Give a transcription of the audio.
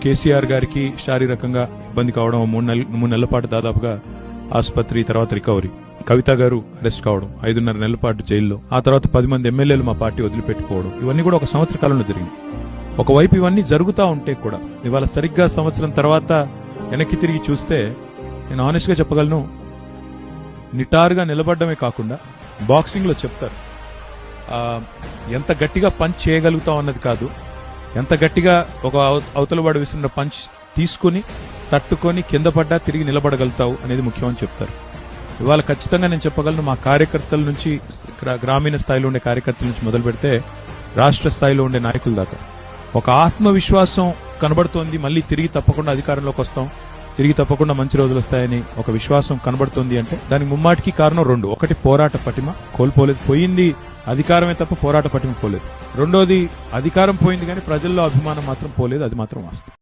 కేసీఆర్ గారికి శారీరకంగా ఇబ్బంది కావడం, మూడు నెలల పాటు దాదాపుగా ఆసుపత్రి, తర్వాత రికవరీ. కవిత గారు అరెస్ట్ కావడం, 5.5 నెలల పాటు జైల్లో, ఆ తర్వాత 10 మంది ఎమ్మెల్యేలు మా పార్టీ వదిలిపెట్టుకోవడం, ఇవన్నీ కూడా ఒక సంవత్సర కాలంలో జరిగింది. ఒకవైపు ఇవన్నీ జరుగుతూ ఉంటే కూడా ఇవాళ సరిగ్గా సంవత్సరం తర్వాత వెనక్కి తిరిగి చూస్తే నేను ఆనెస్ట్ గా చెప్పగలను, నిటారుగా నిలబడమే కాకుండా బాక్సింగ్ లో చెప్తారు ఎంత గట్టిగా పంచ్ చేయగలుగుతాం అన్నది కాదు, ఎంత గట్టిగా ఒక అవతలవాడు విసిన పంచ్ తీసుకుని తట్టుకొని కింద పడ్డా తిరిగి నిలబడగలుగుతావు అనేది ముఖ్యమని చెప్తారు. ఇవాళ ఖచ్చితంగా నేను చెప్పగలను, మా కార్యకర్తల నుంచి, గ్రామీణ స్థాయిలో ఉండే కార్యకర్తల నుంచి మొదలు పెడితే రాష్ట్ర స్థాయిలో ఉండే నాయకుల దాకా ఒక ఆత్మవిశ్వాసం కనబడుతోంది. మళ్ళీ తిరిగి తప్పకుండా అధికారంలోకి వస్తాం, తిరిగి తప్పకుండా మంచి రోజులు వస్తాయని ఒక విశ్వాసం కనబడుతోంది. అంటే దానికి ముమ్మాటికి కారణం రెండు. ఒకటి, పోరాట పటిమ కోల్పోలేదు, పోయింది అధికారమే తప్ప పోరాట పటిమ పోలేదు. రెండోది, అధికారం పోయింది కానీ ప్రజల్లో అభిమానం మాత్రం పోలేదు, అది మాత్రం వాస్తవం.